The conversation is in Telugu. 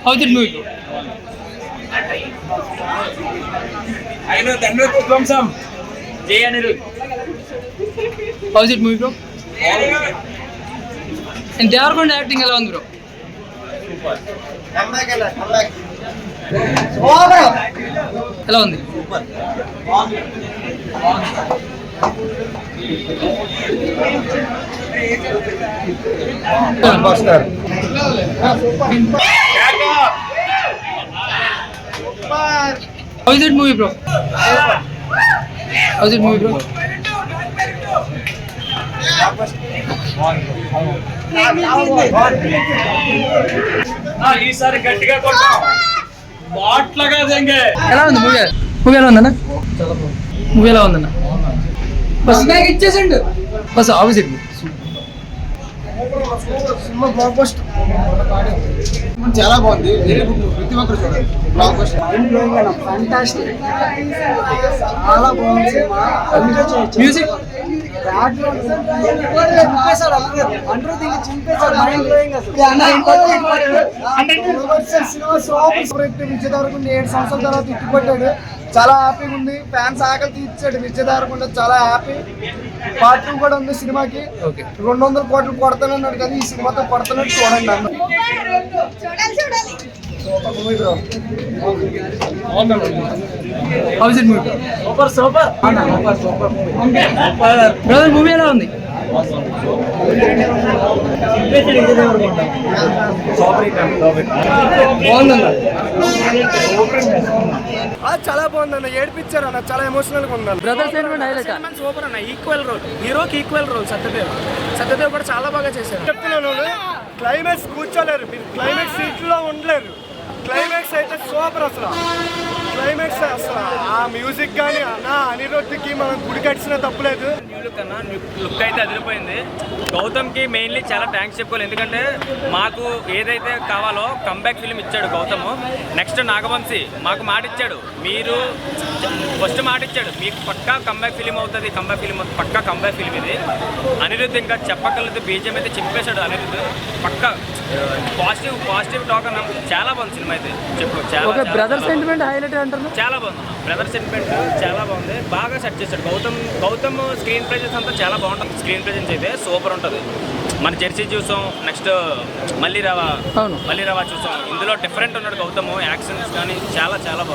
How did it move? I know Dhanurudh from some Jay Anirudh. How is it movie, bro? And they are going to acting along, bro. Super. Come back. Hello, Andy. Super. Buster. How is it movie, bro? How is it movie, bro? ఈసారి గట్టిగా కొట్టాం బాట్ లాగా దేంగే ఎలా ఉంది మూవీ? మూవీ ఎలా ఉందన్న? మూవీ ఎలా ఉందన్న? బస్ బ్యాగ్ ఇచ్చేసిండు. Boss how is it? సినిమా బ్లాక్ బస్టర్ చాలా బాగుంది. Very good. ప్రతి ఒక్కరు చూడండి. Blockbuster fantastic. చాలా బాగుంది సినిమా. మ్యూజిక్ విజయదారుకు 7 సంవత్సరాల తర్వాత ఇట్టుకొట్టాడు. చాలా హ్యాపీగా ఉంది. ఫ్యాన్స్ ఆకలి తీర్చాడు విజయదారుకుండా. చాలా హ్యాపీ. పార్ట్ 2 కూడా ఉంది సినిమాకి. 200 కోట్లు కొడతానన్నాడు కానీ ఈ సినిమాతో కొడతానట్టు చూడండి అన్న. How is it movie? Super brother movie ఎలా ఉంది? చాలా బాగుందన్న. ఏడిపించారు అన్న. చాలా ఎమోషనల్ గా ఉంది. Brother sentiment highlight. సూపర్ అన్న. ఈక్వల్ రోల్, హీరోకి ఈక్వల్ రోల్. సత్యదేవ్ కూడా చాలా బాగా చేశారు. చెప్తున్నాను క్లైమాక్స్ కూర్చోలేరు మీరు. క్లైమాక్స్ సీట్లో ఉండలేరు. క్లైమాక్స్ అయితే సూపర్. క్లైమాక్స్ అసలు ఆ మ్యూజిక్ కానీ నా అనిరుద్ధికి మనం గుడి కట్టినా తప్పులేదు. న్యూ లుక్ అన్న, లుక్ అయితే అదిరిపోయింది. గౌతమ్కి మెయిన్లీ చాలా థ్యాంక్స్ చెప్పుకోవాలి. ఎందుకంటే మాకు ఏదైతే కావాలో కంబ్యాక్ ఫిలిం ఇచ్చాడు గౌతమ్. నెక్స్ట్ నాగవంశీ మాకు మాట ఇచ్చాడు. మీరు ఫస్ట్ మాట ఇచ్చాడు మీకు పక్కా కంబ్యాక్ ఫిలిం అవుతుంది. పక్కా కంబ్యాక్ ఫిలిం ఇది. అనిరుద్ధ్ ఇంకా చెప్పగలదు. బీజం అయితే చింపేశాడు అనిరుద్ధ్. పక్కా పాజిటివ్ టాక్ అన్న. చాలా బాగుంది సినిమా అయితే. చెప్పు చాలా బ్రదర్ సెంటిమెంట్ హైలైట్ అంటారు. చాలా బాగుంది. బ్రదర్ సెంటిమెంట్ చాలా బాగుంది. బాగా సెట్ చేశాడు గౌతమ్ స్క్రీన్ ప్రెజెన్స్ అంతా చాలా బాగుంటుంది. స్క్రీన్ ప్రెజెన్స్ అయితే సూపర్ ఉంటుంది. మన జెర్సీ చూసాం. నెక్స్ట్ మళ్ళీ రావా చూసాం. ఇందులో డిఫరెంట్ ఉన్నాడు గౌతమ్. యాక్షన్స్ కానీ చాలా బాగుంది.